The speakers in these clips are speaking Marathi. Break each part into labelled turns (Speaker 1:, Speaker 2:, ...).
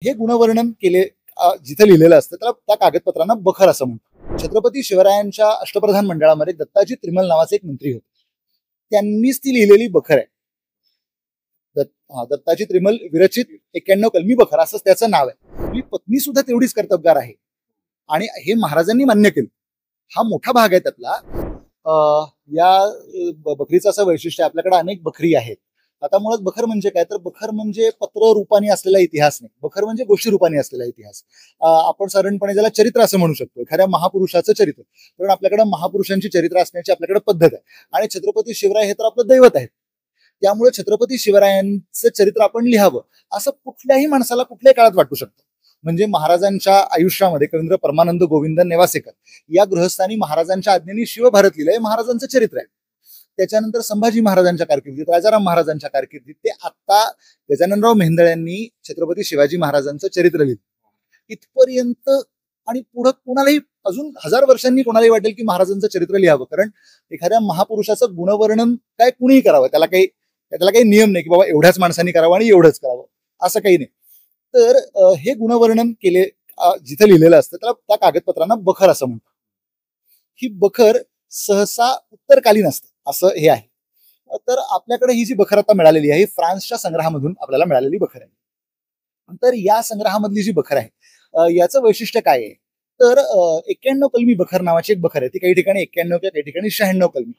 Speaker 1: हे गुणवर्णन केले जिथे लिहिलेलं असतं त्याला त्या कागदपत्रांना बखर असं म्हणतो. छत्रपती शिवरायांच्या अष्टप्रधान मंडळामध्ये दत्ताजी त्रिमल नावाचे एक मंत्री होते. त्यांनीच ती लिहिलेली बखर आहे. दत्ताजी त्रिमल विरचित 91 कलमी बखर असं त्याचं नाव आहे. आपली पत्नी सुद्धा तेवढीच कर्तबगार आहे आणि हे महाराजांनी मान्य केलं. हा मोठा भाग आहे त्यातला. या बखरीचं असं वैशिष्ट्य आपल्याकडे अनेक बखरी आहेत. आता मुळात बखर म्हणजे काय, तर बखर म्हणजे पत्र रूपाने असलेला इतिहास नाही, बखर म्हणजे गोष्टी रूपाने असलेला इतिहास. आपण साधारणपणे ज्याला चरित्र असं म्हणू शकतो, एखाद्या महापुरुषाचं चरित्र. कारण आपल्याकडे महापुरुषांची चरित्र असण्याची आपल्याकडे पद्धत आहे आणि छत्रपती शिवराय हे तर आपलं दैवत आहे. त्यामुळे छत्रपती शिवरायांचं चरित्र आपण लिहावं असं कुठल्याही माणसाला कुठल्याही काळात वाटू शकतं. म्हणजे महाराजांच्या आयुष्यामध्ये कवींद्र परमानंद गोविंद नेवासेकर या गृहस्थांनी महाराजांच्या आज्ञेने शिवभारत लिहिलंय, हे महाराजांचं चरित्र आहे. त्याच्यानंतर संभाजी महाराजांच्या कारकिर्दीत, राजाराम महाराजांच्या कारकिर्दीत, ते आता गजाननराव मेहेंदळे यांनी छत्रपती शिवाजी महाराजांचं चरित्र लिहिलं. इथपर्यंत आणि पुढं कोणालाही अजून 1000 वर्षांनी कोणालाही वाटेल की महाराजांचं चरित्र लिहावं, कारण एखाद्या महापुरुषाचं गुणवर्णन काय कुणीही करावं, त्याला काही नियम नाही की बाबा एवढ्याच माणसांनी करावं आणि एवढंच करावं असं काही नाही. तर हे गुणवर्णन केले जिथे लिहिलेलं असतं त्याला त्या कागदपत्रांना बखर असं म्हणतो. ही बखर सहसा उत्तरकालीन असते असं हे आहे. तर आपल्याकडे ही जी बखर आता मिळालेली आहे, फ्रान्सच्या संग्रहामधून आपल्याला मिळालेली बखर आहे. तर या संग्रहामधली जी बखर आहे याचं वैशिष्ट्य काय आहे, तर 91 कलमी बखर नावाची एक बखर आहे. ती काही ठिकाणी 91 किंवा काही ठिकाणी 96 कलमी.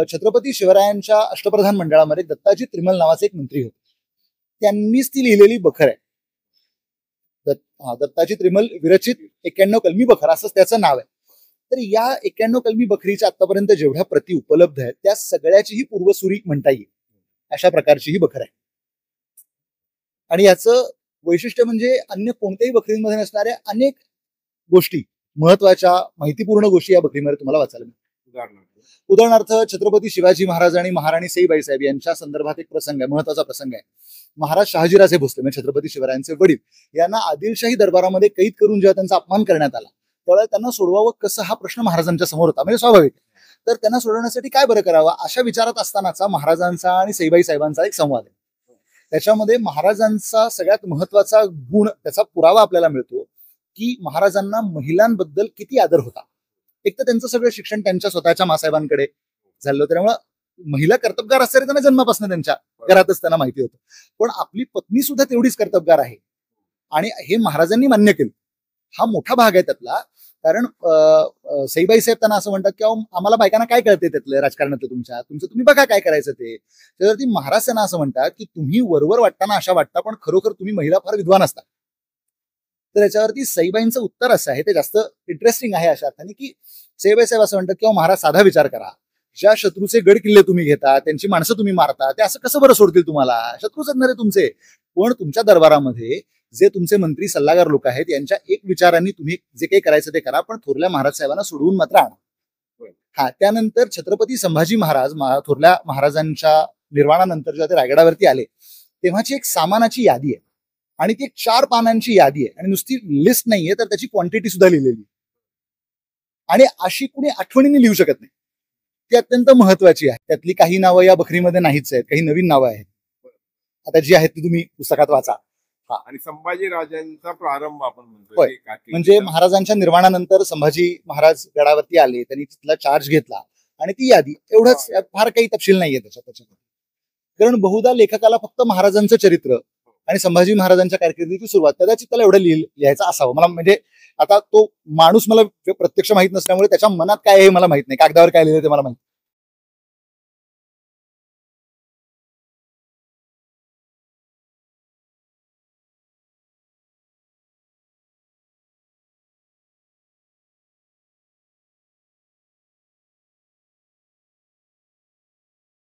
Speaker 1: छत्रपती शिवरायांच्या अष्टप्रधान मंडळामध्ये दत्ताजी त्रिमल नावाचे एक मंत्री होते. त्यांनीच ती लिहिलेली बखर आहे. दत्ताजी त्रिमल विरचित 91 कलमी बखर असं त्याचं नाव आहे. तर या 91 कलमी बखरीच्या आतापर्यंत जेवढ्या प्रती उपलब्ध आहेत त्या सगळ्याची ही पूर्वसुरी म्हणता येईल अशा प्रकारची ही बखर आहे. आणि याचं वैशिष्ट्य म्हणजे अन्य कोणत्याही बखरींमध्ये नसणाऱ्या अनेक गोष्टी, महत्वाच्या माहितीपूर्ण गोष्टी या बखरीमध्ये तुम्हाला वाचायला मिळतात. उदाहरणार्थ छत्रपती शिवाजी महाराज आणि महाराणी सईबाई साहेब यांच्या संदर्भात एक प्रसंग आहे, महत्वाचा प्रसंग आहे. महाराज शहाजीराजे भोसले म्हणजे छत्रपती शिवरायांचे वडील यांना आदिलशाही दरबारामध्ये कैद करून जेव्हा त्यांचा अपमान करण्यात आला त्यावेळेला त्यांना सोडवावं कसं हा प्रश्न महाराजांच्या समोर होता. म्हणजे स्वाभाविक तर त्यांना सोडवण्यासाठी काय बरं करावं अशा विचारात असतानाचा महाराजांचा आणि सईबाई साहेबांचा एक संवाद आहे. त्याच्यामध्ये महाराजांचा सगळ्यात महत्वाचा गुण, त्याचा पुरावा आपल्याला मिळतो की महाराजांना महिलांबद्दल किती आदर होता. एक तर त्यांचं सगळं शिक्षण त्यांच्या स्वतःच्या मासाहेबांकडे झालं, त्यामुळे महिला कर्तबगार असणारे त्यांना जन्मापासून त्यांच्या घरातच त्यांना माहिती होतं. पण आपली पत्नी सुद्धा तेवढीच कर्तबगार आहे आणि हे महाराजांनी मान्य केलं. हा मोठा भाग आहे त्यातला. कारण सईबाई साहेब त्यांना असं म्हणतात की आम्हाला बायकांना काय कळते त्यातलं राजकारणातलं, तुमचं तुम्ही बघा काय करायचं ते. त्याच्यावरती महाराज त्यांना असं म्हणतात की तुम्ही वरवर वाटताना अशा वाटता पण खरोखर तुम्ही महिला फार विद्वान असता. तर याच्यावरती सईबाईंचं उत्तर असं आहे, ते जास्त इंटरेस्टिंग आहे अशा अर्थाने की सईबाई साहेब असं म्हणतात की महाराज साधा विचार करा, ज्या शत्रूचे गड किल्ले तुम्ही घेता, त्यांची माणसं तुम्ही मारता, ते असं कसं बरं सोडतील तुम्हाला, शत्रूच असणारे तुमचे. पण तुमच्या दरबारामध्ये जे तुमचे मंत्री सल्लागार लोक आहेत यांच्या एक विचारांनी तुम्ही जे काही करायचं ते करा, पण थोरल्या महाराज साहेबांना सोडवून मात्र आणा. हा, त्यानंतर छत्रपती संभाजी महाराज थोरल्या महाराजांच्या निर्वाणानंतर जेव्हा ते रायगडावरती आले तेव्हाची एक सामानाची यादी आहे आणि ती एक 4 पानांची यादी आहे आणि नुसती लिस्ट नाहीये तर त्याची क्वांटिटी सुद्धा लिहिलेली आणि अशी कुणी आठवणीने लिहू शकत नाही. ती अत्यंत महत्वाची आहे. त्यातली काही नावं या बखरीमध्ये नाहीच आहेत, काही नवीन नावं आहेत. आता जी आहेत ती तुम्ही पुस्तकात वाचा.
Speaker 2: आणि संभाजी राजांचा प्रारंभ आपण
Speaker 1: म्हणतो, म्हणजे महाराजांच्या निर्वाणानंतर संभाजी महाराज गडावरती आले, त्यांनी तिथला चार्ज घेतला आणि ती यादी, एवढंच, फार काही तपशील नाहीये त्याच्यात. कारण बहुधा लेखकाला फक्त महाराजांचं चरित्र आणि संभाजी महाराजांच्या कारकिर्दीची सुरुवात कदाचित त्याला एवढं लिहायचं असावं. मला म्हणजे आता तो माणूस मला प्रत्यक्ष माहित नसल्यामुळे त्याच्या मनात काय आहे मला माहित नाही, कागदावर काय लिहिलं ते मला माहित